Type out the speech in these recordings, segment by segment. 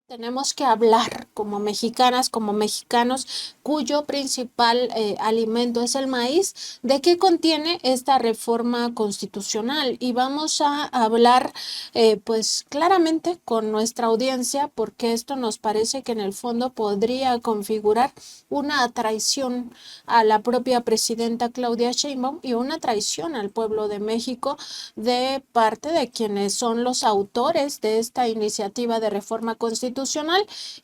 Tenemos que hablar como mexicanas, como mexicanos, cuyo principal alimento es el maíz, de qué contiene esta reforma constitucional. Y vamos a hablar pues claramente con nuestra audiencia, porque esto nos parece que en el fondo podría configurar una traición a la propia presidenta Claudia Sheinbaum y una traición al pueblo de México de parte de quienes son los autores de esta iniciativa de reforma constitucional,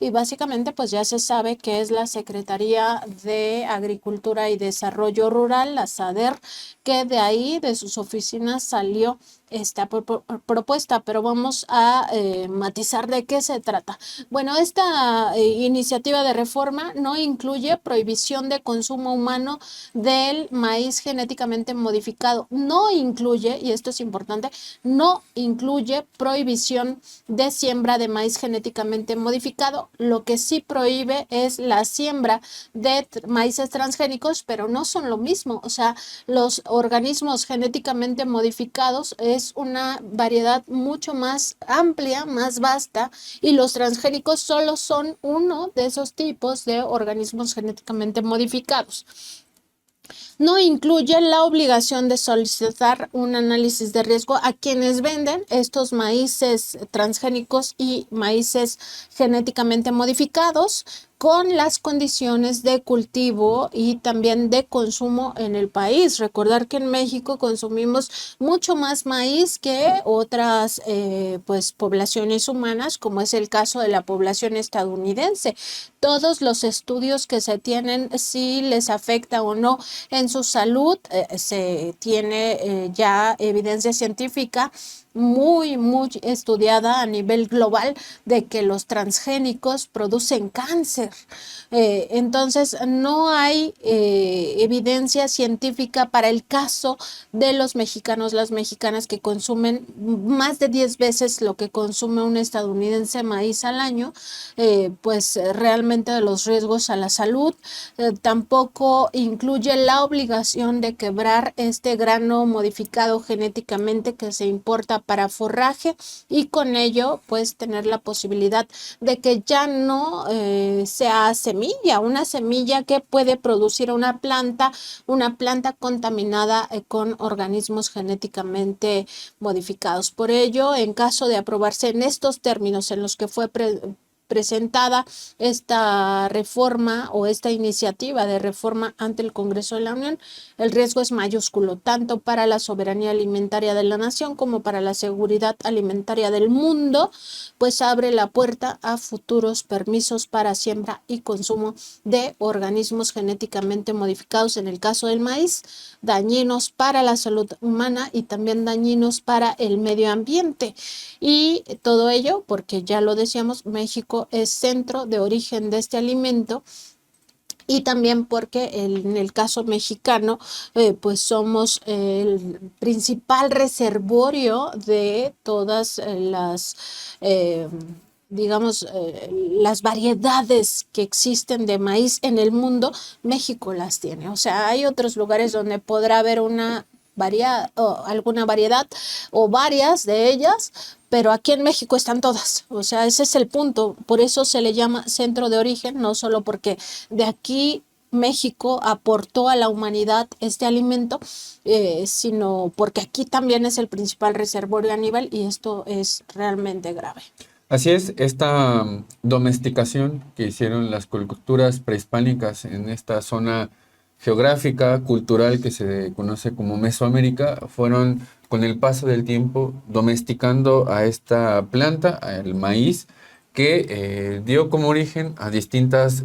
y básicamente pues ya se sabe que es la Secretaría de Agricultura y Desarrollo Rural, la SADER, que de ahí, de sus oficinas, salió esta propuesta, pero vamos a matizar de qué se trata. Bueno, esta iniciativa de reforma no incluye prohibición de consumo humano del maíz genéticamente modificado, no incluye, y esto es importante, no incluye prohibición de siembra de maíz genéticamente modificado. Lo que sí prohíbe es la siembra de maíces transgénicos, pero no son lo mismo. O sea, los organismos genéticamente modificados es una variedad mucho más amplia, más vasta, y los transgénicos solo son uno de esos tipos de organismos genéticamente modificados. No incluye la obligación de solicitar un análisis de riesgo a quienes venden estos maíces transgénicos y maíces genéticamente modificados, con las condiciones de cultivo y también de consumo en el país. Recordar que en México consumimos mucho más maíz que otras pues poblaciones humanas, como es el caso de la población estadounidense. Todos los estudios que se tienen, si les afecta o no en su salud, se tiene ya evidencia científica muy estudiada a nivel global de que los transgénicos producen cáncer. Entonces, no hay evidencia científica para el caso de los mexicanos, las mexicanas que consumen más de 10 veces lo que consume un estadounidense maíz al año, pues realmente de los riesgos a la salud. Tampoco incluye la obligación de quebrar este grano modificado genéticamente que se importa para forraje, y con ello pues tener la posibilidad de que ya no sea semilla, una semilla que puede producir una planta contaminada con organismos genéticamente modificados. Por ello, en caso de aprobarse en estos términos en los que fue presentada esta reforma o esta iniciativa de reforma ante el Congreso de la Unión, el riesgo es mayúsculo, tanto para la soberanía alimentaria de la nación como para la seguridad alimentaria del mundo, pues abre la puerta a futuros permisos para siembra y consumo de organismos genéticamente modificados, en el caso del maíz, dañinos para la salud humana y también dañinos para el medio ambiente. Y todo ello porque, ya lo decíamos, México es centro de origen de este alimento, y también porque en el caso mexicano pues somos el principal reservorio de todas las digamos, las variedades que existen de maíz en el mundo. México las tiene. O sea, hay otros lugares donde podrá haber alguna variedad o varias de ellas, pero aquí en México están todas. O sea, ese es el punto. Por eso se le llama centro de origen, no solo porque de aquí México aportó a la humanidad este alimento, sino porque aquí también es el principal reservorio a nivel, y esto es realmente grave. Así es, esta domesticación que hicieron las culturas prehispánicas en esta zona geográfica, cultural que se conoce como Mesoamérica, fueron con el paso del tiempo domesticando a esta planta, al maíz, que dio como origen a distintas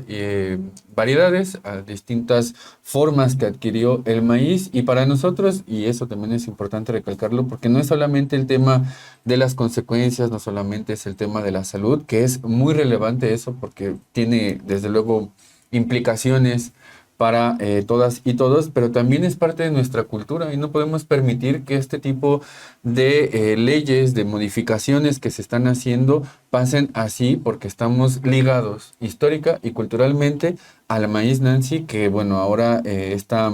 variedades, a distintas formas que adquirió el maíz. Y para nosotros, y eso también es importante recalcarlo, porque no es solamente el tema de las consecuencias, no solamente es el tema de la salud, que es muy relevante eso, porque tiene desde luego implicaciones para todas y todos, pero también es parte de nuestra cultura y no podemos permitir que este tipo de leyes, de modificaciones que se están haciendo pasen así, porque estamos ligados histórica y culturalmente al maíz, Nancy, que bueno, ahora esta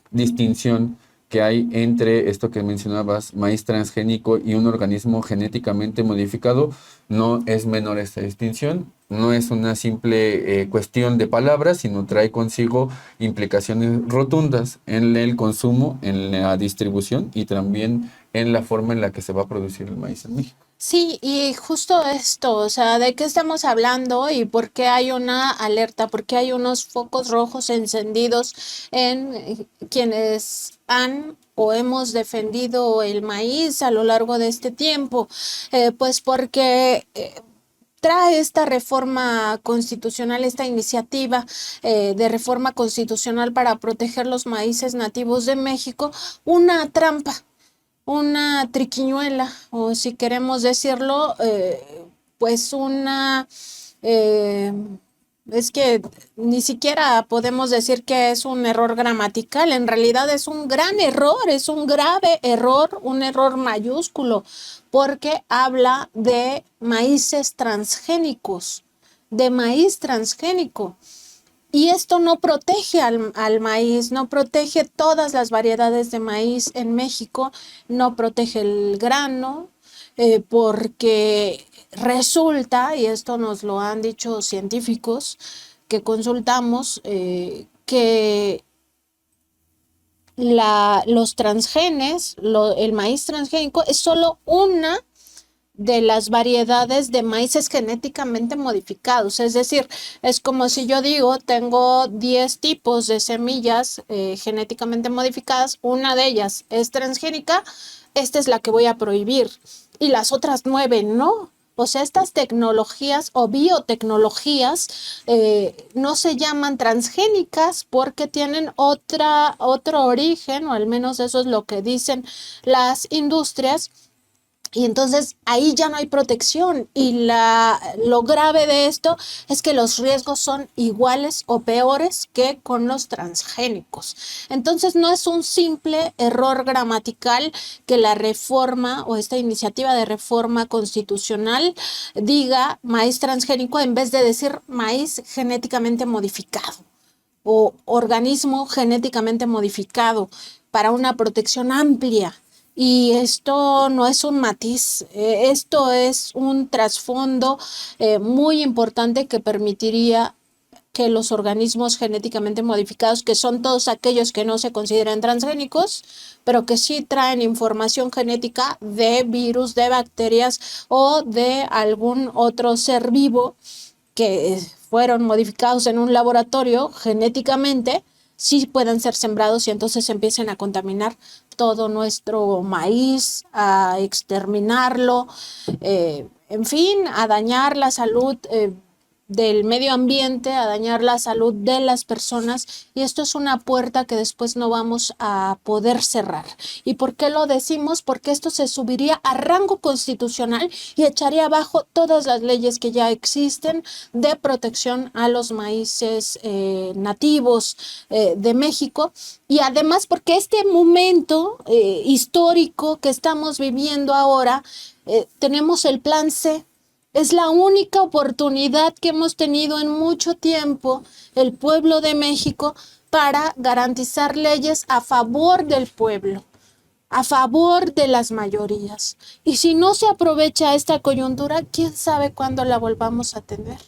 distinción que hay entre esto que mencionabas, maíz transgénico y un organismo genéticamente modificado. No es menor esta distinción, no es una simple cuestión de palabras, sino trae consigo implicaciones rotundas en el consumo, en la distribución y también en la forma en la que se va a producir el maíz en México. Sí, y justo esto, o sea, ¿de qué estamos hablando y por qué hay una alerta? ¿Por qué hay unos focos rojos encendidos en quienes han o hemos defendido el maíz a lo largo de este tiempo? Pues porque trae esta reforma constitucional, esta iniciativa de reforma constitucional para proteger los maíces nativos de México, una trampa, una triquiñuela, o si queremos decirlo, pues una, eh, es que ni siquiera podemos decir que es un error gramatical, en realidad es un gran error, es un grave error, un error mayúsculo, porque habla de maíces transgénicos, de maíz transgénico. Y esto no protege al maíz, no protege todas las variedades de maíz en México, no protege el grano, porque resulta, y esto nos lo han dicho científicos que consultamos, que los transgenes, el maíz transgénico es solo una de las variedades de maíces genéticamente modificados. Es decir, es como si yo digo, tengo 10 tipos de semillas genéticamente modificadas, una de ellas es transgénica, esta es la que voy a prohibir y las otras 9 no. O sea, estas tecnologías o biotecnologías no se llaman transgénicas porque tienen otro origen, o al menos eso es lo que dicen las industrias. Y entonces ahí ya no hay protección y lo grave de esto es que los riesgos son iguales o peores que con los transgénicos. Entonces no es un simple error gramatical que la reforma o esta iniciativa de reforma constitucional diga maíz transgénico en vez de decir maíz genéticamente modificado o organismo genéticamente modificado para una protección amplia. Y esto no es un matiz, esto es un trasfondo muy importante que permitiría que los organismos genéticamente modificados, que son todos aquellos que no se consideran transgénicos, pero que sí traen información genética de virus, de bacterias o de algún otro ser vivo que fueron modificados en un laboratorio genéticamente, sí puedan ser sembrados y entonces empiecen a contaminar todo nuestro maíz, a exterminarlo, en fin, a dañar la salud del medio ambiente, a dañar la salud de las personas, y esto es una puerta que después no vamos a poder cerrar. ¿Y por qué lo decimos? Porque esto se subiría a rango constitucional y echaría abajo todas las leyes que ya existen de protección a los maíces nativos de México, y además porque este momento histórico que estamos viviendo ahora, tenemos el plan C. Es la única oportunidad que hemos tenido en mucho tiempo el pueblo de México para garantizar leyes a favor del pueblo, a favor de las mayorías. Y si no se aprovecha esta coyuntura, quién sabe cuándo la volvamos a tener.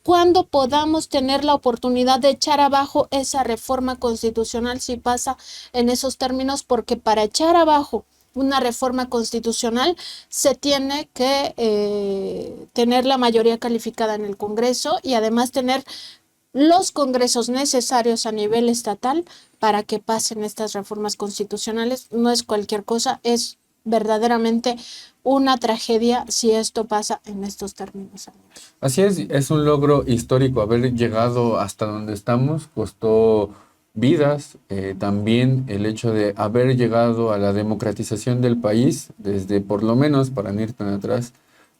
Cuándo podamos tener la oportunidad de echar abajo esa reforma constitucional si pasa en esos términos, porque para echar abajo una reforma constitucional se tiene que tener la mayoría calificada en el Congreso y además tener los congresos necesarios a nivel estatal para que pasen estas reformas constitucionales. No es cualquier cosa, es verdaderamente una tragedia si esto pasa en estos términos. Así es un logro histórico haber llegado hasta donde estamos, costó vidas, también el hecho de haber llegado a la democratización del país, desde por lo menos, para no ir tan atrás,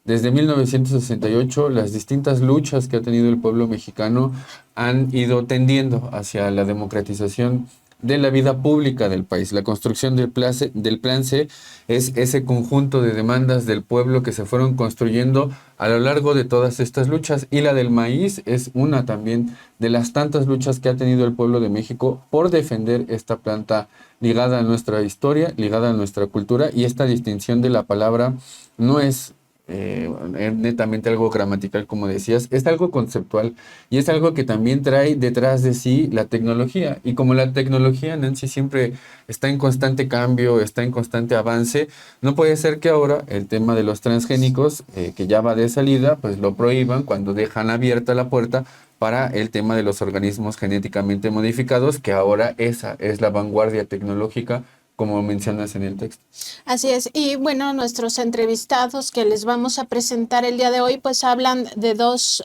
desde 1968, las distintas luchas que ha tenido el pueblo mexicano han ido tendiendo hacia la democratización de la vida pública del país. La construcción del Plan C es ese conjunto de demandas del pueblo que se fueron construyendo a lo largo de todas estas luchas, y la del maíz es una también de las tantas luchas que ha tenido el pueblo de México por defender esta planta ligada a nuestra historia, ligada a nuestra cultura, y esta distinción de la palabra no es netamente algo gramatical, como decías, es algo conceptual y es algo que también trae detrás de sí la tecnología. Y como la tecnología, Nancy, siempre está en constante cambio, está en constante avance, no puede ser que ahora el tema de los transgénicos, que ya va de salida, pues lo prohíban cuando dejan abierta la puerta para el tema de los organismos genéticamente modificados, que ahora esa es la vanguardia tecnológica, como mencionas en el texto. Así es. Y bueno, nuestros entrevistados que les vamos a presentar el día de hoy, pues hablan de dos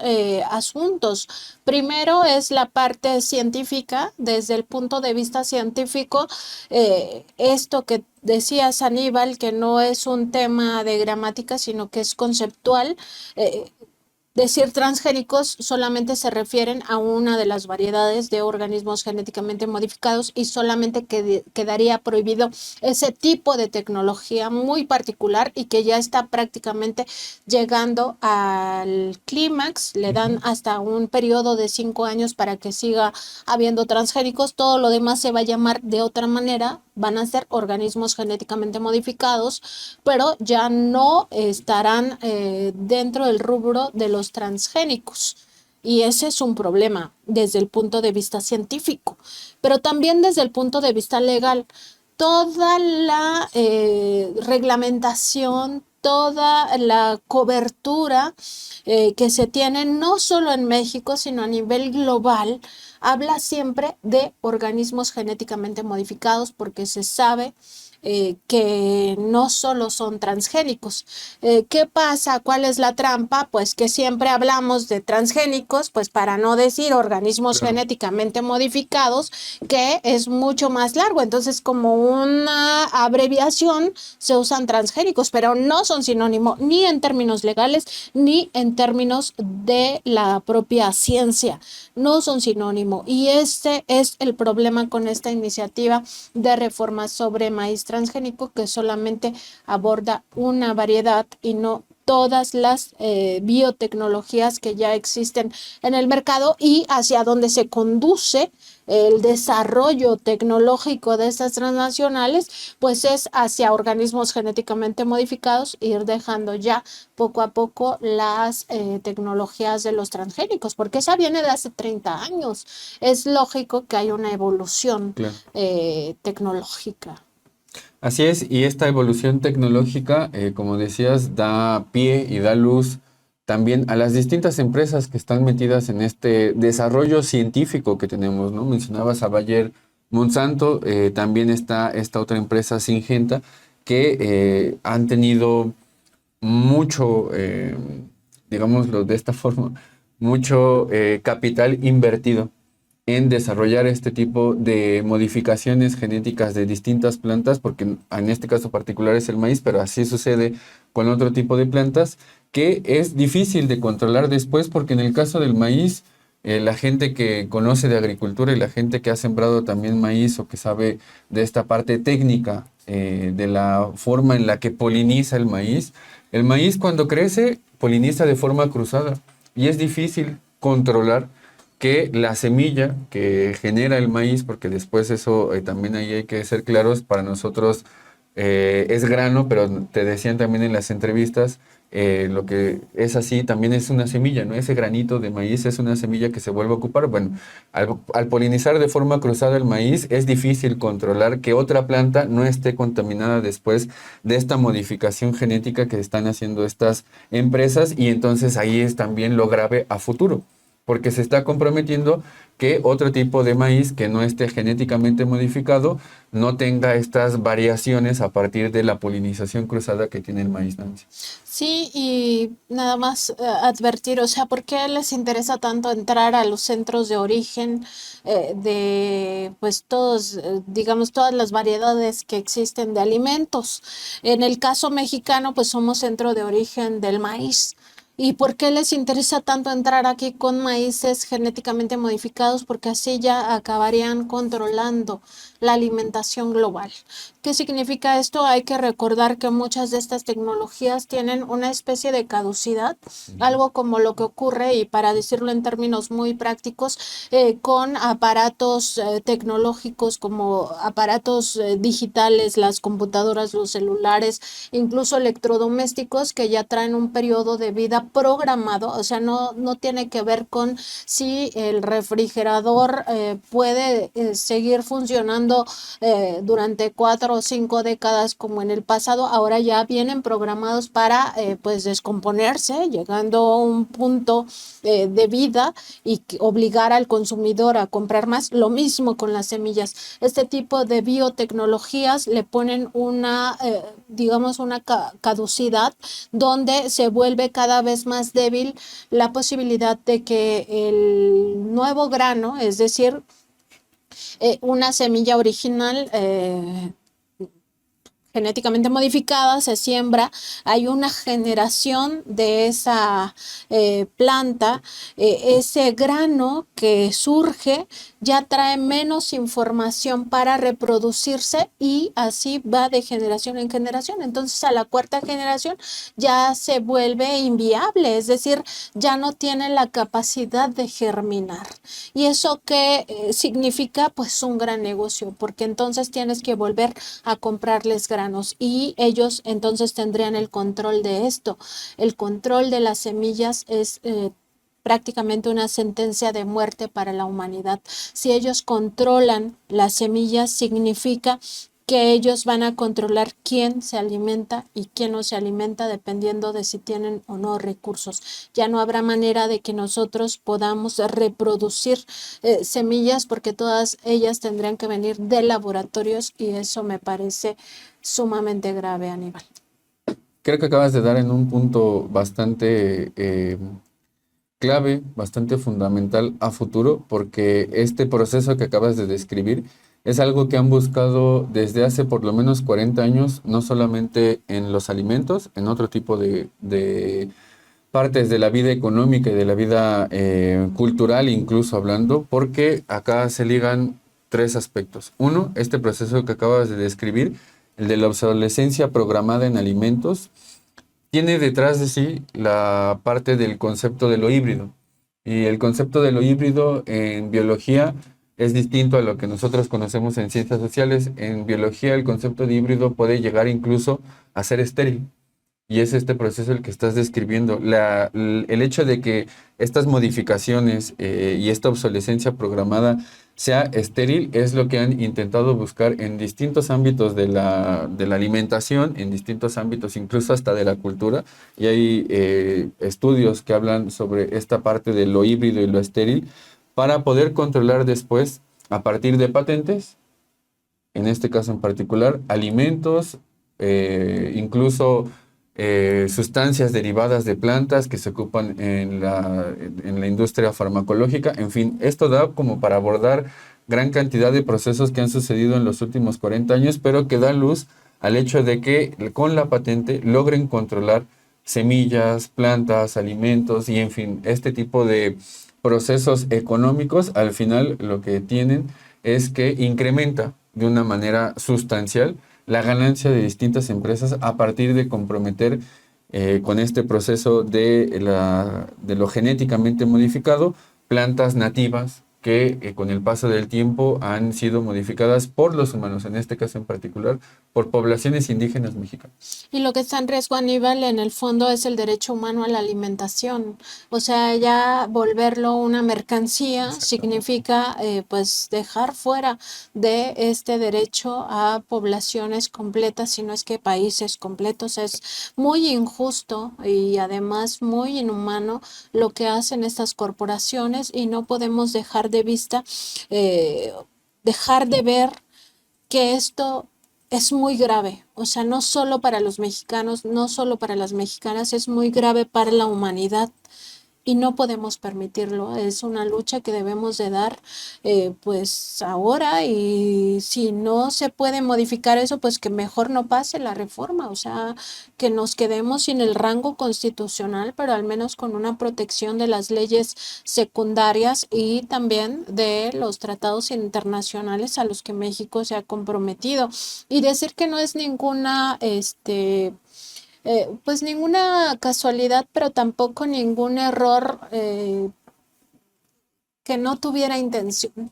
asuntos. Primero es la parte científica, desde el punto de vista científico, esto que decías, Aníbal, que no es un tema de gramática, sino que es conceptual. Decir transgénicos solamente se refieren a una de las variedades de organismos genéticamente modificados y solamente quedaría prohibido ese tipo de tecnología muy particular y que ya está prácticamente llegando al clímax. Le dan hasta un periodo de 5 años para que siga habiendo transgénicos. Todo lo demás se va a llamar de otra manera. Van a ser organismos genéticamente modificados, pero ya no estarán dentro del rubro de los transgénicos. Y ese es un problema desde el punto de vista científico, pero también desde el punto de vista legal. Toda la reglamentación, toda la cobertura que se tiene no solo en México, sino a nivel global, habla siempre de organismos genéticamente modificados porque se sabe que no solo son transgénicos. ¿Qué pasa? ¿Cuál es la trampa? Pues que siempre hablamos de transgénicos, pues para no decir organismos Claro. genéticamente modificados, que es mucho más largo. Entonces, como una abreviación, se usan transgénicos, pero no son sinónimo ni en términos legales ni en términos de la propia ciencia. No son sinónimo. Y este es el problema con esta iniciativa de reforma sobre maíz transgénico, que solamente aborda una variedad y no todas las biotecnologías que ya existen en el mercado, y hacia donde se conduce el desarrollo tecnológico de estas transnacionales, pues es hacia organismos genéticamente modificados, ir dejando ya poco a poco las tecnologías de los transgénicos, porque esa viene de hace 30 años. Es lógico que hay una evolución Claro. tecnológica. Así es, y esta evolución tecnológica, como decías, da pie y da luz también a las distintas empresas que están metidas en este desarrollo científico que tenemos, ¿no? Mencionabas a Bayer Monsanto, también está esta otra empresa, Syngenta, que han tenido mucho, digámoslo de esta forma, mucho capital invertido en desarrollar este tipo de modificaciones genéticas de distintas plantas, porque en este caso particular es el maíz, pero así sucede con otro tipo de plantas, que es difícil de controlar después, porque en el caso del maíz, la gente que conoce de agricultura y la gente que ha sembrado también maíz o que sabe de esta parte técnica, de la forma en la que poliniza el maíz cuando crece poliniza de forma cruzada y es difícil controlar que la semilla que genera el maíz, porque después eso también ahí hay que ser claros, para nosotros es grano, pero te decían también en las entrevistas, lo que es así también es una semilla, ¿no? Ese granito de maíz es una semilla que se vuelve a ocupar. Bueno, al polinizar de forma cruzada el maíz, es difícil controlar que otra planta no esté contaminada después de esta modificación genética que están haciendo estas empresas, y entonces ahí es también lo grave a futuro, porque se está comprometiendo que otro tipo de maíz que no esté genéticamente modificado no tenga estas variaciones a partir de la polinización cruzada que tiene el maíz, Nancy. Sí, y nada más advertir, o sea, ¿por qué les interesa tanto entrar a los centros de origen de, pues, todos, digamos, todas las variedades que existen de alimentos? En el caso mexicano, pues somos centro de origen del maíz. ¿Y por qué les interesa tanto entrar aquí con maíces genéticamente modificados? Porque así ya acabarían controlando la alimentación global. ¿Qué significa esto? Hay que recordar que muchas de estas tecnologías tienen una especie de caducidad, algo como lo que ocurre, y para decirlo en términos muy prácticos, con aparatos tecnológicos como aparatos digitales, las computadoras, los celulares, incluso electrodomésticos que ya traen un periodo de vida programado. O sea, no tiene que ver con si el refrigerador puede seguir funcionando durante 4 o 5 décadas como en el pasado. Ahora ya vienen programados para pues descomponerse, llegando a un punto de vida y obligar al consumidor a comprar más. Lo mismo con las semillas. Este tipo de biotecnologías le ponen una, digamos, una caducidad donde se vuelve cada vez más débil la posibilidad de que el nuevo grano, es decir, una semilla original genéticamente modificada, se siembra, hay una generación de esa planta, ese grano que surge ya trae menos información para reproducirse y así va de generación en generación. Entonces a la cuarta generación ya se vuelve inviable, es decir, ya no tiene la capacidad de germinar. ¿Y eso qué significa? Pues un gran negocio, porque entonces tienes que volver a comprarles granos y ellos entonces tendrían el control de esto. El control de las semillas es prácticamente una sentencia de muerte para la humanidad. Si ellos controlan las semillas, significa que ellos van a controlar quién se alimenta y quién no se alimenta, dependiendo de si tienen o no recursos. Ya no habrá manera de que nosotros podamos reproducir semillas, porque todas ellas tendrían que venir de laboratorios, y eso me parece sumamente grave, Aníbal. Creo que acabas de dar en un punto bastante clave, bastante fundamental a futuro, porque este proceso que acabas de describir es algo que han buscado desde hace por lo menos 40 años, no solamente en los alimentos, en otro tipo de partes de la vida económica y de la vida cultural, incluso hablando, porque acá se ligan tres aspectos. Uno, este proceso que acabas de describir, el de la obsolescencia programada en alimentos, tiene detrás de sí la parte del concepto de lo híbrido. Y el concepto de lo híbrido en biología es distinto a lo que nosotros conocemos en ciencias sociales. En biología el concepto de híbrido puede llegar incluso a ser estéril. Y es este proceso el que estás describiendo. El hecho de que estas modificaciones y esta obsolescencia programada sea estéril es lo que han intentado buscar en distintos ámbitos de la alimentación, en distintos ámbitos incluso hasta de la cultura. Y hay estudios que hablan sobre esta parte de lo híbrido y lo estéril para poder controlar después, a partir de patentes, en este caso en particular, alimentos, incluso sustancias derivadas de plantas que se ocupan en la industria farmacológica. En fin, esto da como para abordar gran cantidad de procesos que han sucedido en los últimos 40 años, pero que da luz al hecho de que con la patente logren controlar semillas, plantas, alimentos y en fin, este tipo de procesos económicos, al final lo que tienen es que incrementa de una manera sustancial la ganancia de distintas empresas a partir de comprometer con este proceso de lo genéticamente modificado plantas nativas que con el paso del tiempo han sido modificadas por los humanos, en este caso en particular, por poblaciones indígenas mexicanas. Y lo que está en riesgo, Aníbal, en el fondo es el derecho humano a la alimentación. O sea, ya volverlo una mercancía Exactamente. significa pues dejar fuera de este derecho a poblaciones completas, si no es que países completos. Es muy injusto y además muy inhumano lo que hacen estas corporaciones, y no podemos dejar de vista, eh, dejar de ver que esto es muy grave. O sea, no solo para los mexicanos, no solo para las mexicanas, es muy grave para la humanidad. y no podemos permitirlo. Es una lucha que debemos de dar pues ahora, y si no se puede modificar eso, pues que mejor no pase la reforma, o sea, que nos quedemos sin el rango constitucional, pero al menos con una protección de las leyes secundarias y también de los tratados internacionales a los que México se ha comprometido. Y decir que no es ninguna, pues ninguna casualidad, pero tampoco ningún error que no tuviera intención.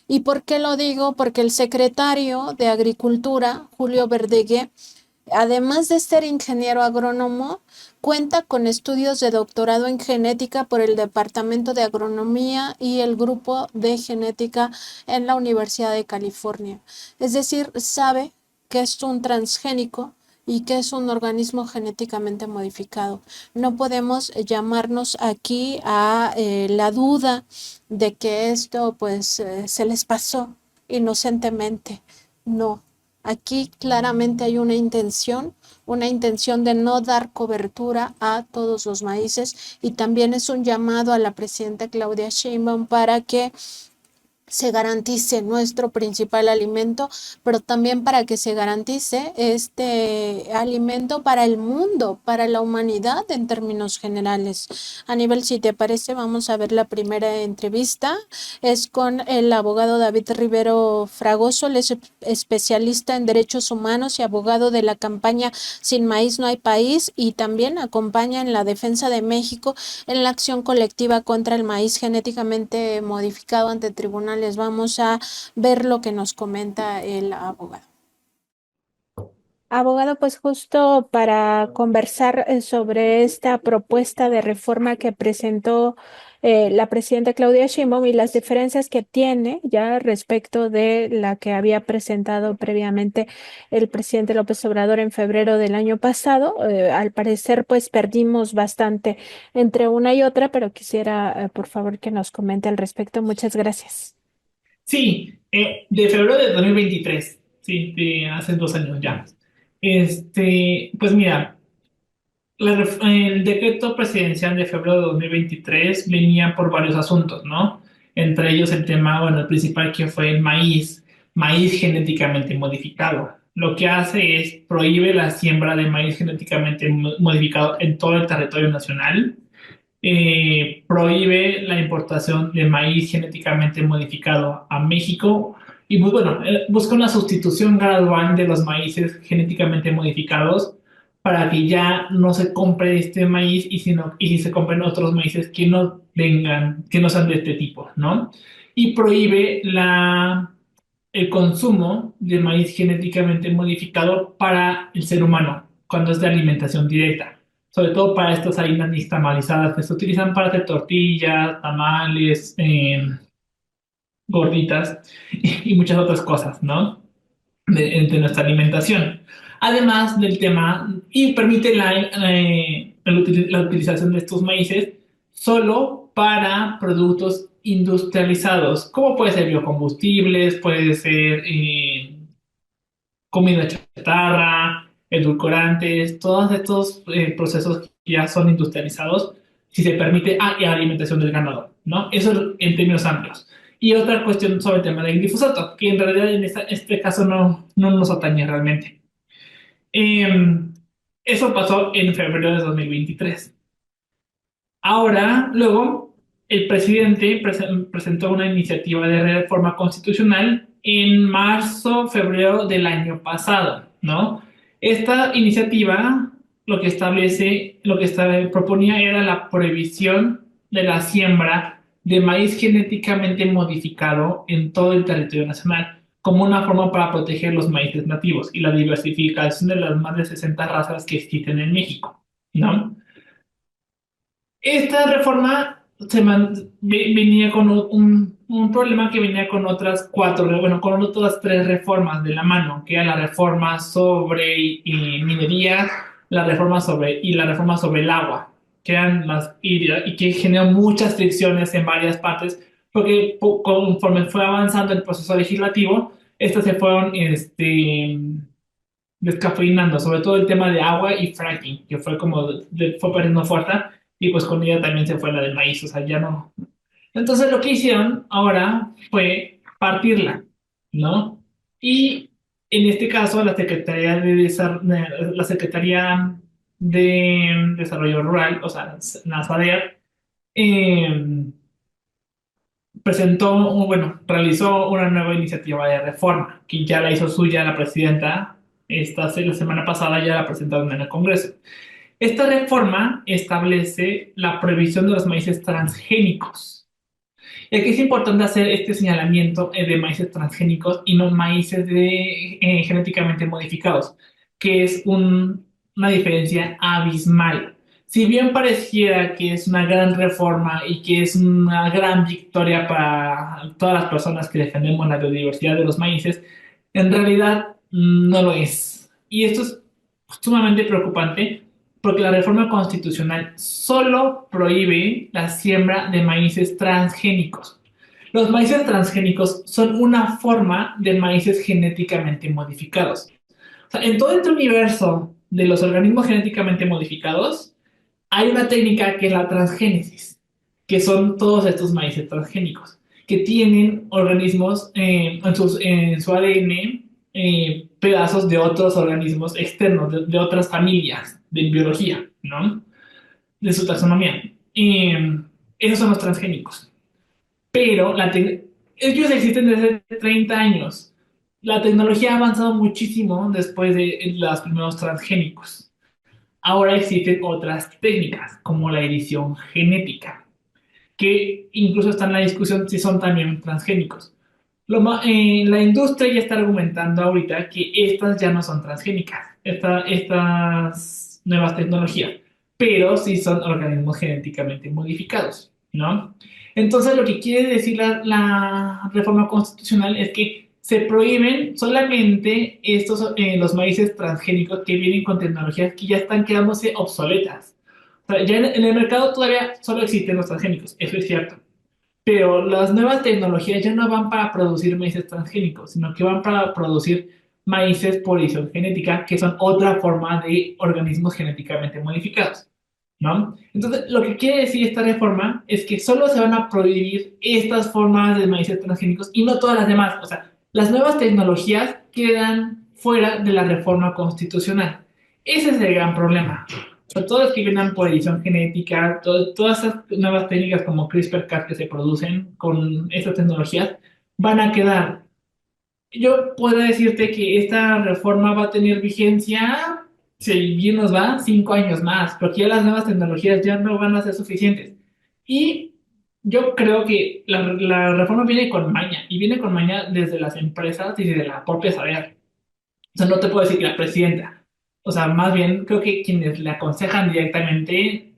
¿Y por qué lo digo? Porque el secretario de Agricultura, Julio Verdeguer, además de ser ingeniero agrónomo, cuenta con estudios de doctorado en genética por el Departamento de Agronomía y el Grupo de Genética en la Universidad de California. Es decir, sabe que es un transgénico y que es un organismo genéticamente modificado. No podemos llamarnos aquí a la duda de que esto pues se les pasó inocentemente. No, aquí claramente hay una intención de no dar cobertura a todos los maíces, y también es un llamado a la presidenta Claudia Sheinbaum para que se garantice nuestro principal alimento, pero también para que se garantice este alimento para el mundo, para la humanidad en términos generales. Aníbal, si te parece, vamos a ver la primera entrevista. Es con el abogado David Rivero Fragoso, él es especialista en derechos humanos y abogado de la campaña Sin Maíz No Hay País, y también acompaña en la defensa de México en la acción colectiva contra el maíz genéticamente modificado ante tribunales. Vamos a ver lo que nos comenta el abogado. Abogado, pues justo para conversar sobre esta propuesta de reforma que presentó la presidenta Claudia Sheinbaum y las diferencias que tiene ya respecto de la que había presentado previamente el presidente López Obrador en febrero del año pasado. Al parecer, pues perdimos bastante entre una y otra, pero quisiera, por favor, que nos comente al respecto. Muchas gracias. Sí, de febrero de 2023, sí, de hace 2 años ya. Pues mira, el decreto presidencial de febrero de 2023 venía por varios asuntos, ¿no? Entre ellos el tema, bueno, el principal que fue el maíz genéticamente modificado. Lo que hace es prohíbe la siembra de maíz genéticamente modificado en todo el territorio nacional. Prohíbe la importación de maíz genéticamente modificado a México y pues, bueno, busca una sustitución gradual de los maíces genéticamente modificados para que ya no se compre este maíz y si se compren otros maíces que no vengan, que no sean de este tipo, ¿no? Y prohíbe el consumo de maíz genéticamente modificado para el ser humano cuando es de alimentación directa, sobre todo para estas harinas nixtamalizadas que se utilizan para hacer tortillas, tamales, gorditas y muchas otras cosas, ¿no? De nuestra alimentación. Además del tema, y permite la utilización de estos maíces solo para productos industrializados, como puede ser biocombustibles, puede ser comida chatarra, edulcorantes, todos estos procesos que ya son industrializados, si se permite, y alimentación del ganado, ¿no? Eso en términos amplios. Y otra cuestión sobre el tema del glifosato, que en realidad en este caso no nos atañe realmente. Eh, Eso pasó en febrero de 2023. Ahora, luego, el presidente presentó una iniciativa de reforma constitucional en marzo, febrero del año pasado, ¿no? Esta iniciativa lo que proponía era la prohibición de la siembra de maíz genéticamente modificado en todo el territorio nacional, como una forma para proteger los maíces nativos y la diversificación de las más de 60 razas que existen en México, ¿no? Esta reforma venía con un problema que venía con otras bueno, con otras tres reformas de la mano, que era la reforma sobre minería, la reforma sobre el agua, que eran y que generó muchas fricciones en varias partes, porque conforme fue avanzando el proceso legislativo, estas se fueron descafeinando, sobre todo el tema de agua y fracking, que fue como fue perdiendo fuerza y pues con ella también se fue la del maíz, o sea, ya no. Entonces lo que hicieron ahora fue partirla, ¿no? Y en este caso la Secretaría de Desarrollo Rural, o sea, la SADER, eh, bueno, realizó una nueva iniciativa de reforma, que ya la hizo suya la presidenta, la semana pasada ya la presentaron en el Congreso. Esta reforma establece la prohibición de los maíces transgénicos. Y aquí es importante hacer este señalamiento de maíces transgénicos y no maíces genéticamente modificados, que es una diferencia abismal. Si bien pareciera que es una gran reforma y que es una gran victoria para todas las personas que defendemos la biodiversidad de los maíces, en realidad no lo es. Y esto es sumamente preocupante porque la reforma constitucional solo prohíbe la siembra de maíces transgénicos. Los maíces transgénicos son una forma de maíces genéticamente modificados. O sea, en todo este universo de los organismos genéticamente modificados, hay una técnica que es la transgénesis, que son todos estos maíces transgénicos, que tienen organismos en su ADN, pedazos de otros organismos externos, de otras familias de biología, ¿no? De su taxonomía. Esos son los transgénicos. Pero ellos existen desde 30 años. La tecnología ha avanzado muchísimo después de los primeros transgénicos. Ahora existen otras técnicas, como la edición genética, que incluso está en la discusión si son también transgénicos. La industria ya está argumentando ahorita que estas ya no son transgénicas, estas nuevas tecnologías, pero sí son organismos genéticamente modificados, ¿no? Entonces, lo que quiere decir la reforma constitucional es que se prohíben solamente los maíces transgénicos que vienen con tecnologías que ya están quedándose obsoletas. O sea, ya en el mercado todavía solo existen los transgénicos, eso es cierto. Pero las nuevas tecnologías ya no van para producir maíces transgénicos, sino que van para producir maíces por edición genética, que son otra forma de organismos genéticamente modificados, ¿no? Entonces, lo que quiere decir esta reforma es que solo se van a prohibir estas formas de maíces transgénicos y no todas las demás. O sea, las nuevas tecnologías quedan fuera de la reforma constitucional. Ese es el gran problema. Sobre todo los que vienen por edición genética, todas esas nuevas técnicas como CRISPR-Cas que se producen con estas tecnologías van a quedar. Yo puedo decirte que esta reforma va a tener vigencia, si bien nos va, 5 años más, porque ya las nuevas tecnologías ya no van a ser suficientes. Y yo creo que la reforma viene con maña, y viene con maña desde las empresas y desde la propia saber. O sea, no te puedo decir que la presidenta. O sea, más bien creo que quienes le aconsejan directamente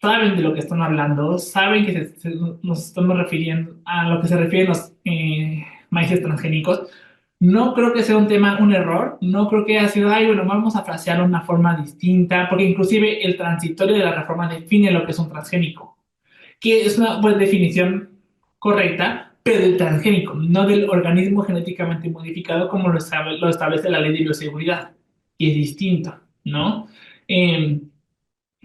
saben de lo que están hablando, saben que nos estamos refiriendo a lo que se refieren los maíces transgénicos. No creo que sea un tema, un error. No creo que haya sido, ay, bueno, vamos a frasearlo de una forma distinta, porque inclusive el transitorio de la reforma define lo que es un transgénico, que es una pues, definición correcta, pero del transgénico, no del organismo genéticamente modificado como lo establece la ley de bioseguridad, y es distinto, ¿no? Eh,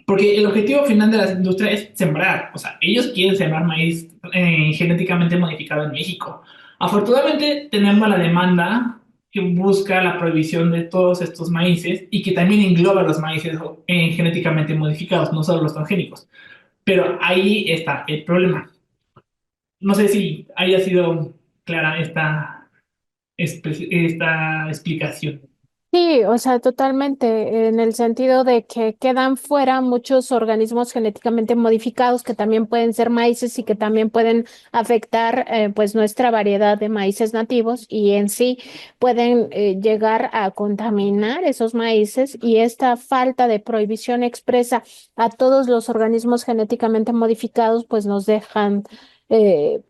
Porque el objetivo final de la industria es sembrar, o sea, ellos quieren sembrar maíz genéticamente modificado en México. Afortunadamente tenemos la demanda que busca la prohibición de todos estos maíces y que también engloba los maíces genéticamente modificados, no solo los transgénicos. Pero ahí está el problema. No sé si haya sido clara esta explicación. Sí, o sea, totalmente, en el sentido de que quedan fuera muchos organismos genéticamente modificados que también pueden ser maíces y que también pueden afectar pues nuestra variedad de maíces nativos y en sí pueden llegar a contaminar esos maíces y esta falta de prohibición expresa a todos los organismos genéticamente modificados pues nos dejan eh,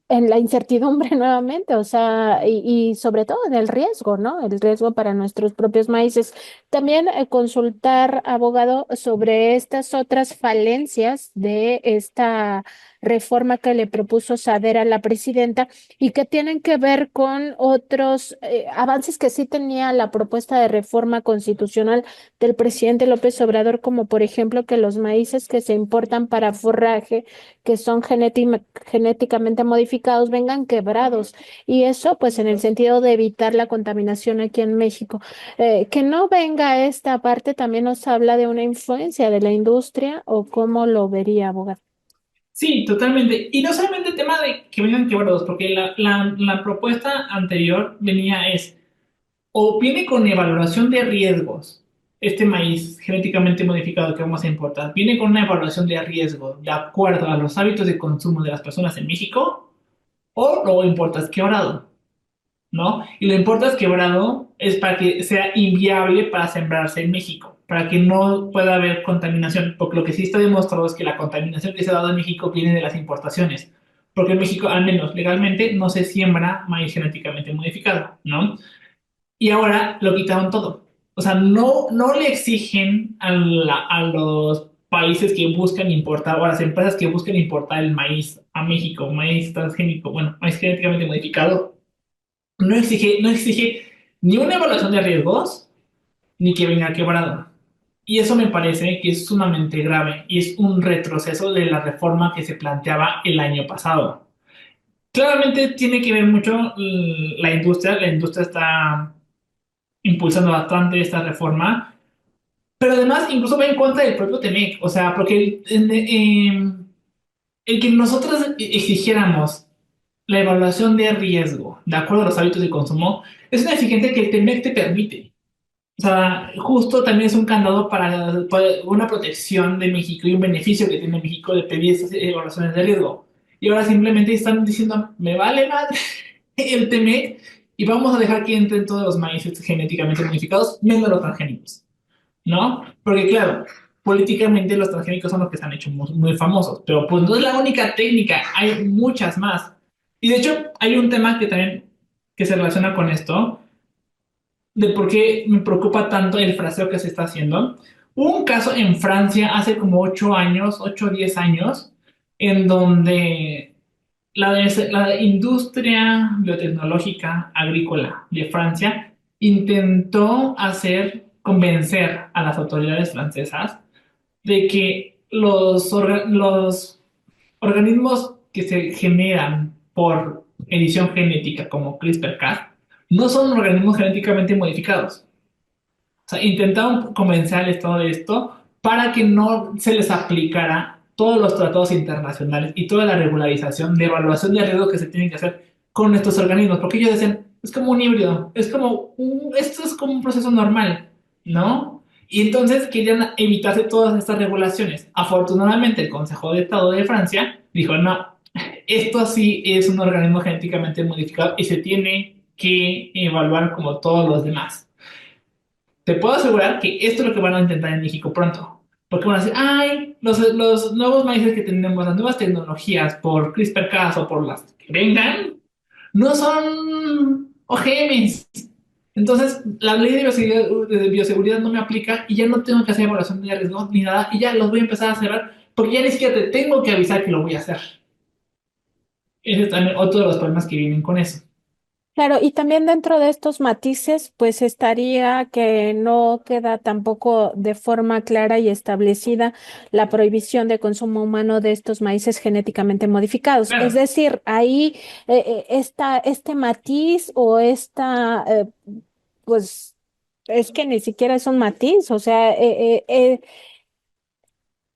en la incertidumbre nuevamente, o sea, y sobre todo en el riesgo, ¿no? El riesgo para nuestros propios maíces. También consultar, abogado, sobre estas otras falencias de esta reforma que le propuso Sader a la presidenta y que tienen que ver con otros avances que sí tenía la propuesta de reforma constitucional del presidente López Obrador, como por ejemplo que los maíces que se importan para forraje, que son genéticamente modificados, vengan quebrados. Y eso, pues, en el sentido de evitar la contaminación aquí en México. Que no venga esta parte también nos habla de una influencia de la industria o cómo lo vería, abogado. Sí, totalmente. Y no solamente el tema de que vengan quebrados, porque la propuesta anterior venía es, o viene con evaluación de riesgos, este maíz genéticamente modificado que vamos a importar, viene con una evaluación de riesgo de acuerdo a los hábitos de consumo de las personas en México, o lo importas quebrado. ¿No? Y lo importas quebrado es para que sea inviable para sembrarse en México, para que no pueda haber contaminación, porque lo que sí está demostrado es que la contaminación que se ha dado en México viene de las importaciones, porque en México, al menos legalmente, no se siembra maíz genéticamente modificado, ¿no? Y ahora lo quitaron todo. O sea, no le exigen a los países que buscan importar, o a las empresas que buscan importar el maíz a México, maíz transgénico, bueno, maíz genéticamente modificado, no exige ni una evaluación de riesgos, ni que venga quebrado. Y eso me parece que es sumamente grave y es un retroceso de la reforma que se planteaba el año pasado. Claramente tiene que ver mucho la industria está impulsando bastante esta reforma, pero además incluso va en contra del propio TEMEC, o sea, porque el que nosotros exigiéramos la evaluación de riesgo, de acuerdo a los hábitos de consumo, es una exigencia que el TEMEC te permite. O sea, justo también es un candado para una protección de México y un beneficio que tiene México de pedir esas evaluaciones de riesgo. Y ahora simplemente están diciendo, me vale madre el TEMEC y vamos a dejar que entren todos los maíces genéticamente modificados, menos los transgénicos. ¿No? Porque claro, políticamente los transgénicos son los que se han hecho muy, muy famosos, pero pues no es la única técnica, hay muchas más. Y de hecho, hay un tema que también que se relaciona con esto, de por qué me preocupa tanto el fraseo que se está haciendo. Hubo un caso en Francia hace como 8 años, 8 o 10 años, en donde la industria biotecnológica agrícola de Francia intentó convencer a las autoridades francesas de que los organismos que se generan por edición genética como CRISPR-Cas no son organismos genéticamente modificados. O sea, intentaron convencer al Estado de esto para que no se les aplicara todos los tratados internacionales y toda la regularización de evaluación de riesgo que se tienen que hacer con estos organismos, porque ellos decían, es como un híbrido, esto es como un proceso normal, ¿no? Y entonces querían evitarse todas estas regulaciones. Afortunadamente, el Consejo de Estado de Francia dijo, no, esto sí es un organismo genéticamente modificado y se tiene que evaluar como todos los demás. Te puedo asegurar que esto es lo que van a intentar en México pronto. Porque van a decir, ay, los nuevos maíces que tenemos, las nuevas tecnologías por CRISPR-Cas o por las que vengan, no son OGMs. Entonces, la ley de bioseguridad no me aplica y ya no tengo que hacer evaluación de riesgos ni nada y ya los voy a empezar a cerrar porque ya ni siquiera te tengo que avisar que lo voy a hacer. Ese es también otro de los problemas que vienen con eso. Claro, y también dentro de estos matices, pues estaría que no queda tampoco de forma clara y establecida la prohibición de consumo humano de estos maíces genéticamente modificados. Es Claro. decir, ahí este matiz o pues es que ni siquiera es un matiz, o sea,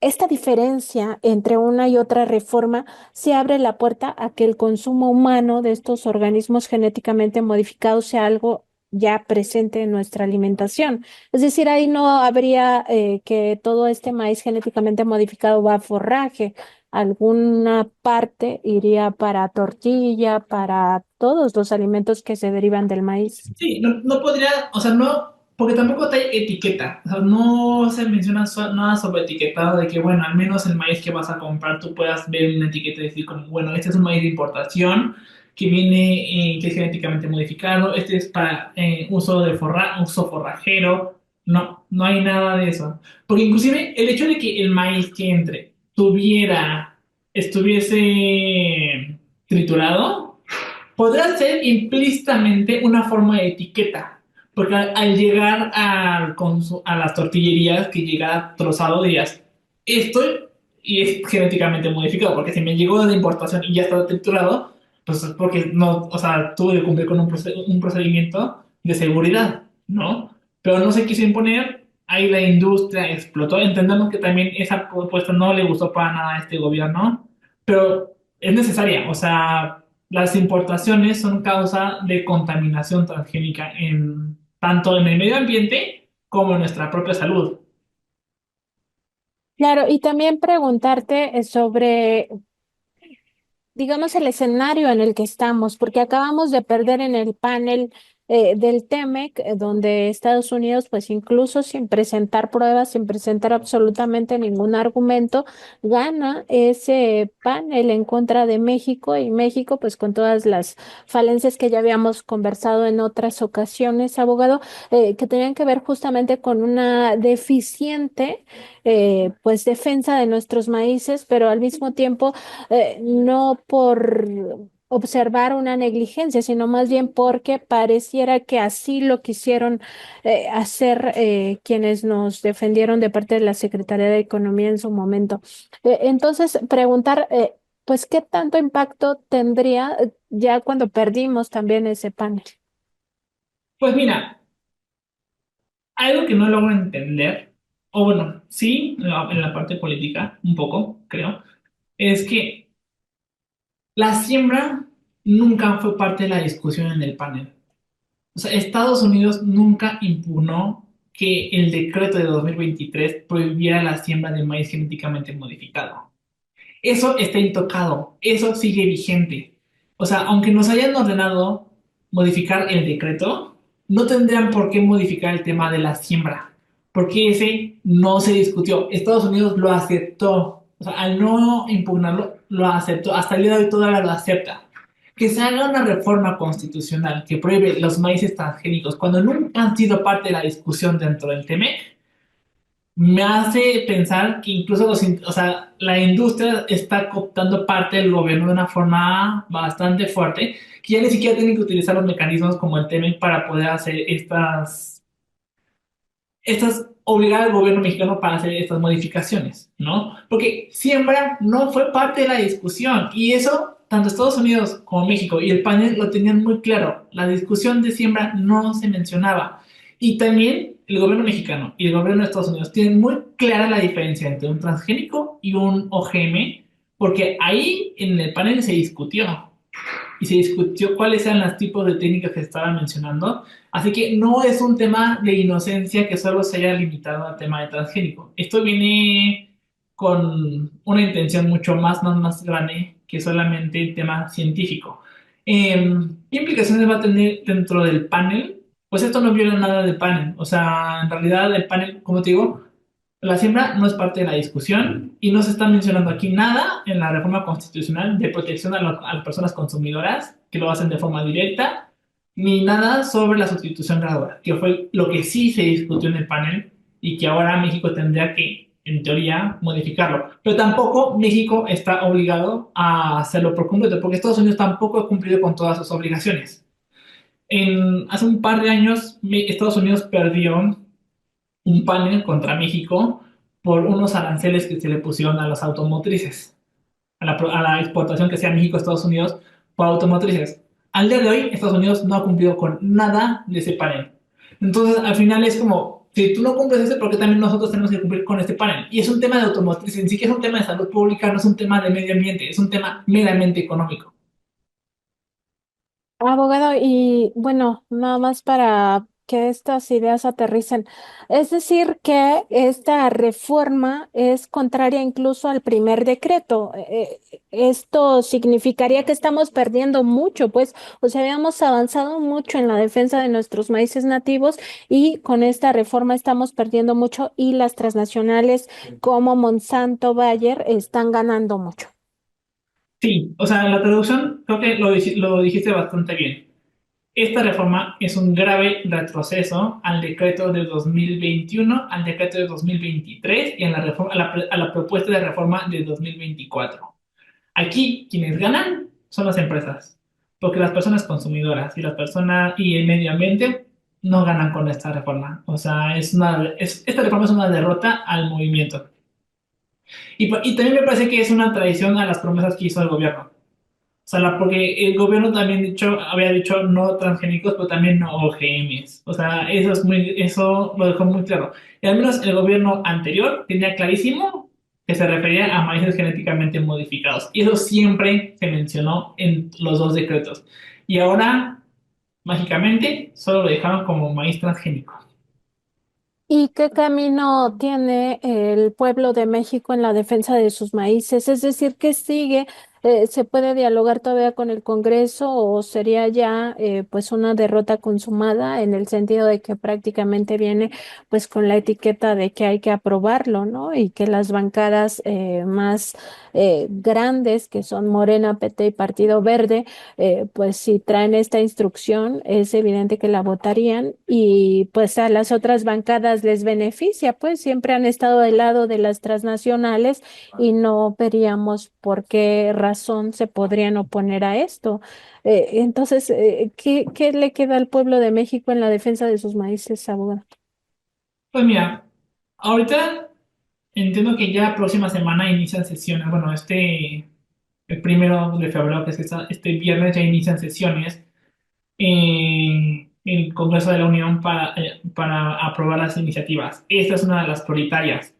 esta diferencia entre una y otra reforma se abre la puerta a que el consumo humano de estos organismos genéticamente modificados sea algo ya presente en nuestra alimentación. Es decir, ahí no habría que todo este maíz genéticamente modificado va a forraje. Alguna parte iría para tortilla, para todos los alimentos que se derivan del maíz. Sí, no podría, o sea, no, porque tampoco hay etiqueta, o sea, no se menciona nada sobre etiquetado de que, bueno, al menos el maíz que vas a comprar tú puedas ver una etiqueta y decir como, bueno, este es un maíz de importación que viene, que es genéticamente modificado, este es para uso forrajero, no hay nada de eso. Porque inclusive el hecho de que el maíz que entre tuviera estuviese triturado, podrá ser implícitamente una forma de etiqueta, porque al llegar a las tortillerías que llega trozado dirías, esto y es genéticamente modificado, porque si me llegó de importación y ya está triturado, pues es porque no, o sea, tuve que cumplir con un procedimiento de seguridad, ¿no? Pero no se quiso imponer, ahí la industria explotó, entendemos que también esa propuesta no le gustó para nada a este gobierno, pero es necesaria, o sea, las importaciones son causa de contaminación transgénica tanto en el medio ambiente como en nuestra propia salud. Claro, y también preguntarte sobre, digamos, el escenario en el que estamos, porque acabamos de perder en el panel del TEMEC, donde Estados Unidos, pues incluso sin presentar pruebas, sin presentar absolutamente ningún argumento, gana ese panel en contra de México y México, pues con todas las falencias que ya habíamos conversado en otras ocasiones, abogado, que tenían que ver justamente con una deficiente, pues defensa de nuestros maíces, pero al mismo tiempo no por observar una negligencia, sino más bien porque pareciera que así lo quisieron hacer quienes nos defendieron de parte de la Secretaría de Economía en su momento. Entonces, preguntar, pues, ¿qué tanto impacto tendría ya cuando perdimos también ese panel? Pues mira, algo que no logro entender, o bueno, sí, en la parte política, un poco, creo, es que la siembra nunca fue parte de la discusión en el panel. O sea, Estados Unidos nunca impugnó que el decreto de 2023 prohibiera la siembra de maíz genéticamente modificado. Eso está intocado, eso sigue vigente. O sea, aunque nos hayan ordenado modificar el decreto, no tendrían por qué modificar el tema de la siembra, porque ese no se discutió. Estados Unidos lo aceptó, o sea, al no impugnarlo, lo aceptó. Hasta el día de hoy todavía lo acepta. Que se haga una reforma constitucional que prohíbe los maíces transgénicos cuando nunca han sido parte de la discusión dentro del TEMEC me hace pensar que incluso o sea, la industria está cooptando parte del gobierno de una forma bastante fuerte, que ya ni siquiera tienen que utilizar los mecanismos como el TEMEC para poder hacer obligar al gobierno mexicano para hacer estas modificaciones, ¿no? Porque siembra no fue parte de la discusión y eso tanto Estados Unidos como México y el panel lo tenían muy claro. La discusión de siembra no se mencionaba. Y también el gobierno mexicano y el gobierno de Estados Unidos tienen muy clara la diferencia entre un transgénico y un OGM, porque ahí en el panel se discutió y se discutió cuáles eran los tipos de técnicas que estaban mencionando. Así que no es un tema de inocencia que solo se haya limitado al tema de transgénico. Esto viene con una intención mucho más grande que solamente el tema científico. ¿Qué implicaciones va a tener dentro del panel? Pues esto no viola nada del panel. O sea, en realidad el panel, como te digo, la siembra no es parte de la discusión y no se está mencionando aquí nada en la reforma constitucional de protección a las personas consumidoras, que lo hacen de forma directa, ni nada sobre la sustitución gradual, que fue lo que sí se discutió en el panel y que ahora México tendría que, en teoría, modificarlo. Pero tampoco México está obligado a hacerlo por completo, porque Estados Unidos tampoco ha cumplido con todas sus obligaciones. Hace un par de años, Estados Unidos perdió un panel contra México por unos aranceles que se le pusieron a las automotrices, a la exportación que sea México-Estados Unidos por automotrices. Al día de hoy, Estados Unidos no ha cumplido con nada de ese panel. Entonces, al final es como, si tú no cumples ese, ¿por qué también nosotros tenemos que cumplir con este panel? Y es un tema de automotriz, en sí que es un tema de salud pública, no es un tema de medio ambiente, es un tema meramente económico. Abogado, y bueno, nada más para que estas ideas aterricen. Es decir, que esta reforma es contraria incluso al primer decreto. Esto significaría que estamos perdiendo mucho, pues, o sea, habíamos avanzado mucho en la defensa de nuestros maíces nativos y con esta reforma estamos perdiendo mucho y las transnacionales como Monsanto, Bayer están ganando mucho. Sí, o sea, la traducción creo que lo dijiste bastante bien. Esta reforma es un grave retroceso al decreto de 2021, al decreto de 2023 y a la propuesta de reforma de 2024. Aquí quienes ganan son las empresas, porque las personas consumidoras y las personas y el medio ambiente no ganan con esta reforma. O sea, esta reforma es una derrota al movimiento. Y también me parece que es una traición a las promesas que hizo el gobierno. O sea, porque el gobierno también había dicho no transgénicos, pero también no OGMs. O sea, eso lo dejó muy claro. Y al menos el gobierno anterior tenía clarísimo que se refería a maíces genéticamente modificados. Y eso siempre se mencionó en los dos decretos. Y ahora, mágicamente, solo lo dejaron como maíz transgénico. ¿Y qué camino tiene el pueblo de México en la defensa de sus maíces? Es decir, ¿qué sigue? ¿Se puede dialogar todavía con el Congreso o sería ya pues una derrota consumada en el sentido de que prácticamente viene pues con la etiqueta de que hay que aprobarlo, ¿no? Y que las bancadas más grandes, que son Morena, PT y Partido Verde, pues si traen esta instrucción, es evidente que la votarían y pues a las otras bancadas les beneficia, pues siempre han estado del lado de las transnacionales y no veríamos por qué razón se podrían oponer a esto. Entonces, ¿qué le queda al pueblo de México en la defensa de sus maíces, abogado? Pues mira, ahorita entiendo que ya próxima semana inician sesiones. Bueno, el 1 de febrero, que es este viernes, ya inician sesiones en el Congreso de la Unión para aprobar las iniciativas. Esta es una de las prioritarias.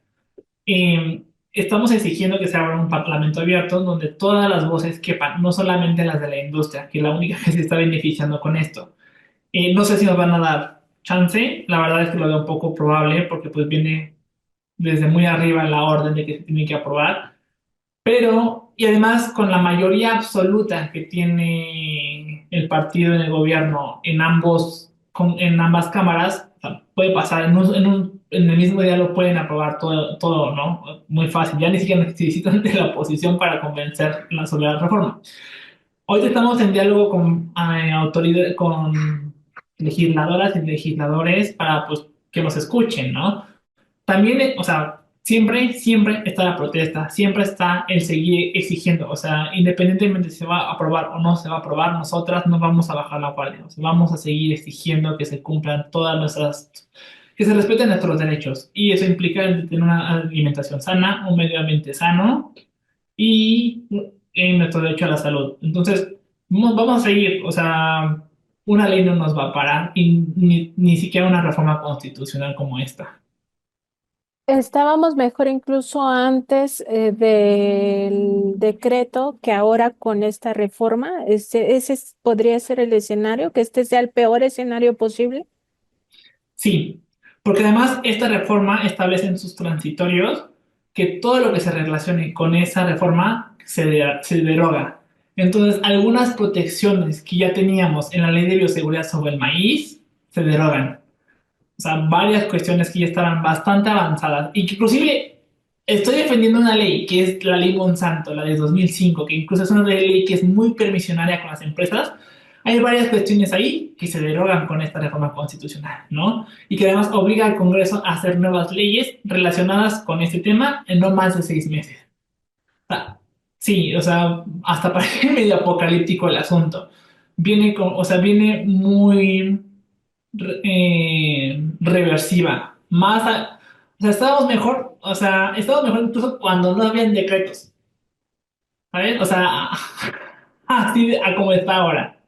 Estamos exigiendo que se abra un parlamento abierto donde todas las voces quepan, no solamente las de la industria, que es la única que se está beneficiando con esto. No sé si nos van a dar chance, la verdad es que lo veo un poco probable porque pues viene desde muy arriba la orden de que se tiene que aprobar, pero, y además con la mayoría absoluta que tiene el partido en el gobierno en ambas cámaras, o sea, puede pasar, en el mismo día lo pueden aprobar todo, ¿no? Muy fácil, ya ni siquiera necesitan de la oposición para convencer sobre la reforma. Hoy estamos en diálogo con autoridades, con legisladoras y legisladores para pues, que nos escuchen, ¿no? También, o sea, siempre está la protesta, siempre está el seguir exigiendo, o sea, independientemente si se va a aprobar o no se va a aprobar, nosotras no vamos a bajar la guardia, o sea, vamos a seguir exigiendo que se cumplan que se respeten nuestros derechos. Y eso implica el tener una alimentación sana, un medio ambiente sano y nuestro derecho a la salud. Entonces, vamos a seguir, o sea, una ley no nos va a parar y ni siquiera una reforma constitucional como esta. Estábamos mejor incluso antes del decreto que ahora con esta reforma. Podría ser el escenario, que este sea el peor escenario posible. Sí, porque además esta reforma establece en sus transitorios que todo lo que se relacione con esa reforma se deroga. Entonces, algunas protecciones que ya teníamos en la ley de bioseguridad sobre el maíz se derogan. O sea, varias cuestiones que ya estaban bastante avanzadas. Y que inclusive estoy defendiendo una ley que es la ley Monsanto, la de 2005, que incluso es una ley que es muy permisionaria con las empresas. Hay varias cuestiones ahí que se derogan con esta reforma constitucional, ¿no? Y que además obliga al Congreso a hacer nuevas leyes relacionadas con este tema en no más de 6 meses. O sea, sí, o sea, hasta parece medio apocalíptico el asunto. O sea, viene muy reversiva. O sea, estábamos mejor incluso cuando no habían decretos, ¿sabes? O sea, así a como está ahora.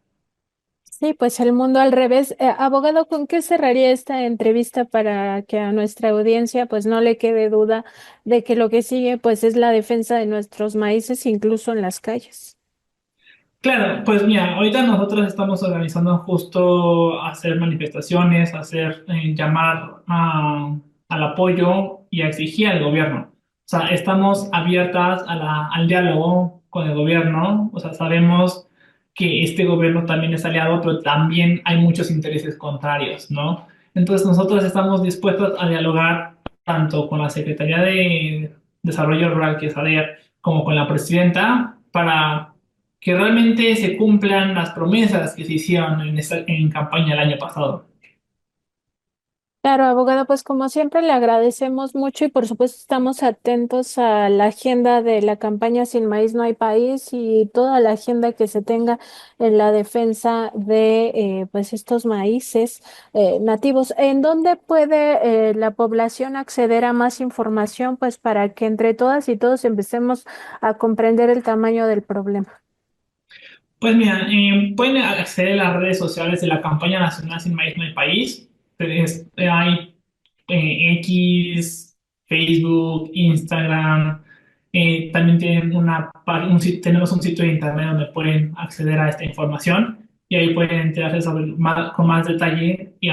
Sí, pues el mundo al revés. Abogado, ¿con qué cerraría esta entrevista para que a nuestra audiencia pues no le quede duda de que lo que sigue pues es la defensa de nuestros maíces incluso en las calles? Claro, pues mira, ahorita nosotros estamos organizando justo hacer manifestaciones, llamar al apoyo y a exigir al gobierno. O sea, estamos abiertas al diálogo con el gobierno. O sea, sabemos que este gobierno también es aliado, pero también hay muchos intereses contrarios, ¿no? Entonces nosotros estamos dispuestos a dialogar tanto con la Secretaría de Desarrollo Rural, que es ADER, como con la presidenta para que realmente se cumplan las promesas que se hicieron en campaña el año pasado. Claro, abogado, pues como siempre le agradecemos mucho y por supuesto estamos atentos a la agenda de la campaña Sin Maíz No Hay País y toda la agenda que se tenga en la defensa de pues estos maíces nativos. ¿En dónde puede la población acceder a más información? Pues para que entre todas y todos empecemos a comprender el tamaño del problema. Pues mira, pueden acceder a las redes sociales de la campaña nacional Sin Maíz No Hay País. Hay X, Facebook, Instagram. También tienen tenemos un sitio de internet donde pueden acceder a esta información y ahí pueden enterarse con más detalle y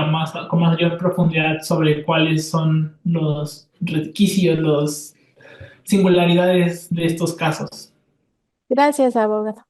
con mayor profundidad sobre cuáles son los requisitos, las singularidades de estos casos. Gracias, abogado.